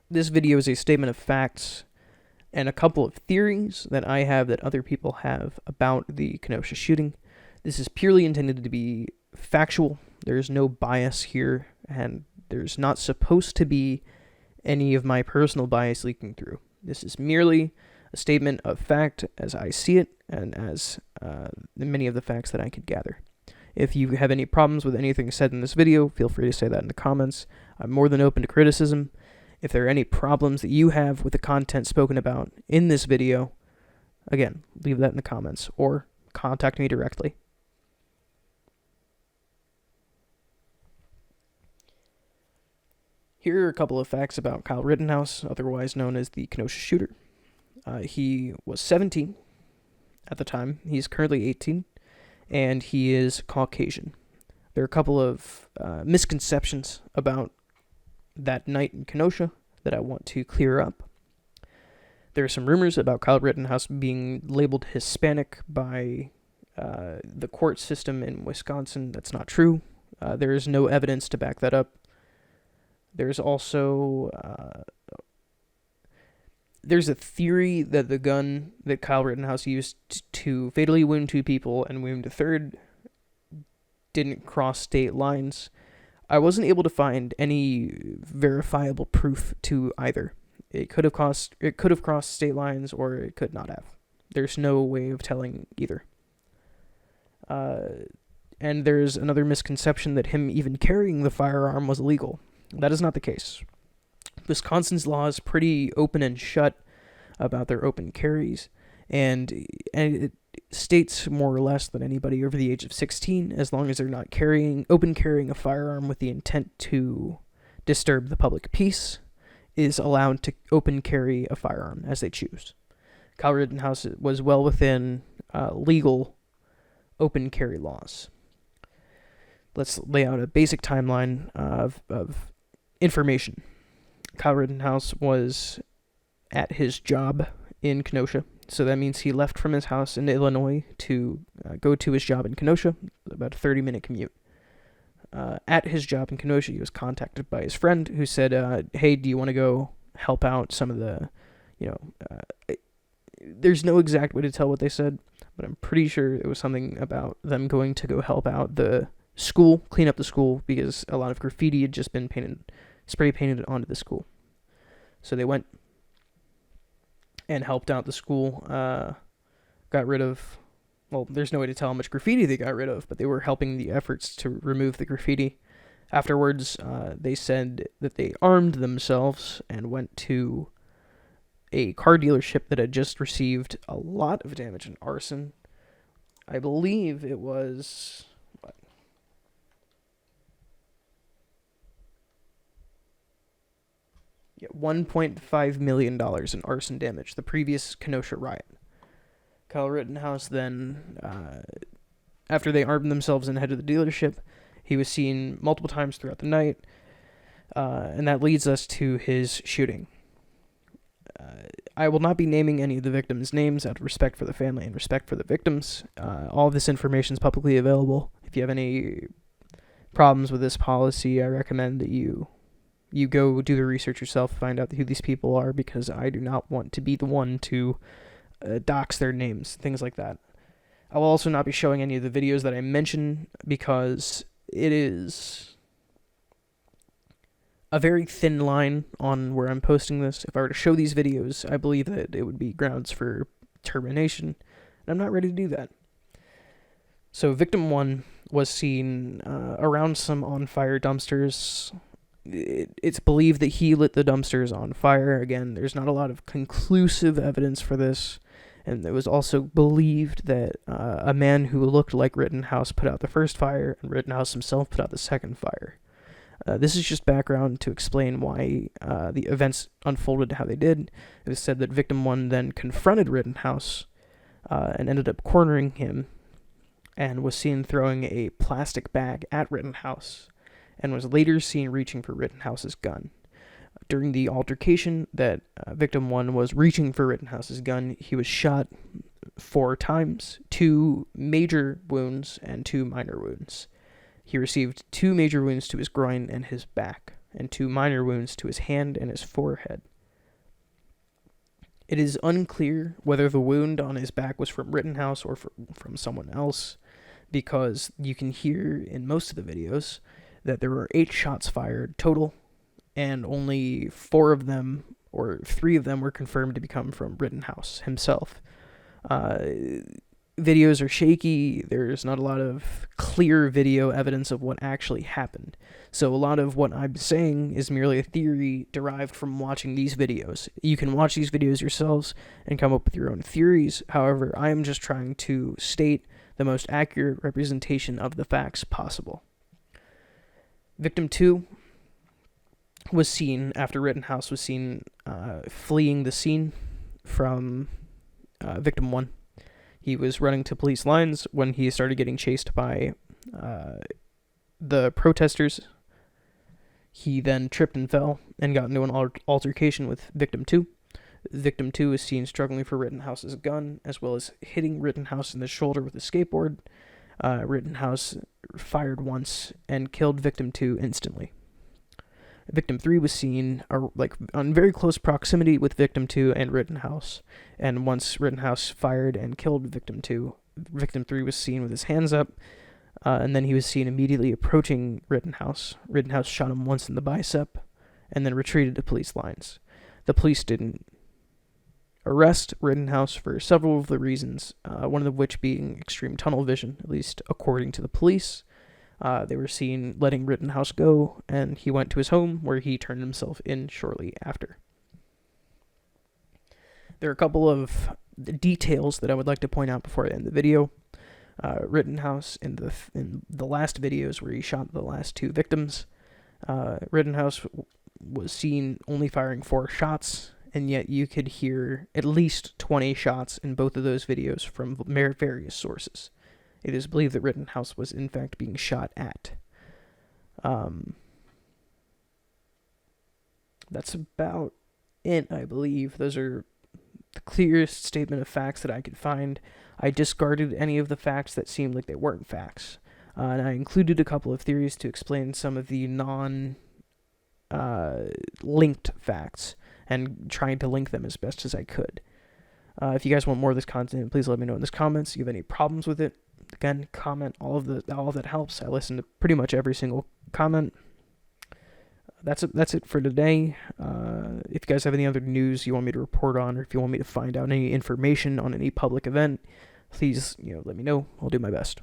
This video is a statement of facts and a couple of theories that I have that other people have about the Kenosha shooting. This is purely intended to be factual. There's no bias here, and there's not supposed to be any of my personal bias leaking through. This is merely a statement of fact as I see it, and as many of the facts that I could gather. If you have any problems with anything said in this video, feel free to say that in the comments. I'm more than open to criticism. If there are any problems that you have with the content spoken about in this video, again, leave that in the comments or contact me directly. Here are a couple of facts about Kyle Rittenhouse, otherwise known as the Kenosha shooter. He was 17 at the time. He's currently 18, and he is Caucasian. There are a couple of misconceptions about that night in Kenosha that I want to clear up. There are some rumors about Kyle Rittenhouse being labeled Hispanic by the court system in Wisconsin. That's not true. There is no evidence to back that up. There's also there's a theory that the gun that Kyle Rittenhouse used to fatally wound 2 people and wound a third didn't cross state lines. I wasn't able to find any verifiable proof to either. It could have crossed state lines, or it could not have. There's no way of telling either. And there's another misconception that him even carrying the firearm was illegal. That is not the case. Wisconsin's law is pretty open and shut about their open carries, and it states more or less that anybody over the age of 16, as long as they're not carrying a firearm with the intent to disturb the public peace, is allowed to open carry a firearm as they choose. Kyle Rittenhouse was well within legal open carry laws. Let's lay out a basic timeline of information. Kyle Rittenhouse was at his job in Kenosha, so that means he left from his house in Illinois to go to his job in Kenosha, about a 30-minute commute. At his job in Kenosha, he was contacted by his friend who said, hey, do you want to go help out some of the, there's no exact way to tell what they said, but I'm pretty sure it was something about them going to go help out the school, clean up the school, because a lot of graffiti had just been spray painted onto the school. So they went and helped out the school, got rid of, well, there's no way to tell how much graffiti they got rid of, but they were helping the efforts to remove the graffiti. Afterwards, they said that they armed themselves and went to a car dealership that had just received a lot of damage and arson. I believe it was... $1.5 million in arson damage, the previous Kenosha riot. Kyle Rittenhouse then, after they armed themselves and headed to the dealership, he was seen multiple times throughout the night, and that leads us to his shooting. I will not be naming any of the victims' names out of respect for the family and respect for the victims. All of this information is publicly available. If you have any problems with this policy, I recommend that you go do the research yourself, find out who these people are, because I do not want to be the one to dox their names, things like that. I will also not be showing any of the videos that I mention, because it is a very thin line on where I'm posting this. If I were to show these videos, I believe that it would be grounds for termination, and I'm not ready to do that. So victim 1 was seen around some on-fire dumpsters. It's believed that he lit the dumpsters on fire. Again, there's not a lot of conclusive evidence for this. And it was also believed that a man who looked like Rittenhouse put out the first fire, and Rittenhouse himself put out the second fire. This is just background to explain why the events unfolded how they did. It was said that victim 1 then confronted Rittenhouse and ended up cornering him, and was seen throwing a plastic bag at Rittenhouse, and was later seen reaching for Rittenhouse's gun. During the altercation that victim 1 was reaching for Rittenhouse's gun, he was shot 4 times, 2 major wounds and 2 minor wounds. He received 2 major wounds to his groin and his back, and 2 minor wounds to his hand and his forehead. It is unclear whether the wound on his back was from Rittenhouse or from someone else, because you can hear in most of the videos that there were 8 shots fired total, and only 4 of them, or 3 of them, were confirmed to come from Rittenhouse himself. Videos are shaky. There's not a lot of clear video evidence of what actually happened. So a lot of what I'm saying is merely a theory derived from watching these videos. You can watch these videos yourselves and come up with your own theories. However, I am just trying to state the most accurate representation of the facts possible. Victim 2 was seen after Rittenhouse was seen fleeing the scene from Victim 1. He was running to police lines when he started getting chased by the protesters. He then tripped and fell and got into an altercation with Victim 2. Victim 2 is seen struggling for Rittenhouse's gun, as well as hitting Rittenhouse in the shoulder with a skateboard. Rittenhouse fired once and killed Victim 2 instantly. Victim 3 was seen on very close proximity with Victim 2 and Rittenhouse, and once Rittenhouse fired and killed Victim 2, Victim 3 was seen with his hands up, and then he was seen immediately approaching Rittenhouse. Rittenhouse shot him once in the bicep, and then retreated to police lines. The police didn't arrest Rittenhouse for several of the reasons, one of which being extreme tunnel vision, at least according to the police. They were seen letting Rittenhouse go, and he went to his home, where he turned himself in shortly after. There are a couple of details that I would like to point out before I end the video. Rittenhouse, in the last videos where he shot the last 2 victims, Rittenhouse was seen only firing 4 shots, and yet you could hear at least 20 shots in both of those videos from various sources. It is believed that Rittenhouse was in fact being shot at. That's about it, I believe. Those are the clearest statement of facts that I could find. I discarded any of the facts that seemed like they weren't facts. And I included a couple of theories to explain some of the non-linked facts, and trying to link them as best as I could. If you guys want more of this content, please let me know in the comments. If you have any problems with it, again, comment. All of that helps. I listen to pretty much every single comment. That's it for today. If you guys have any other news you want me to report on, or if you want me to find out any information on any public event, please let me know. I'll do my best.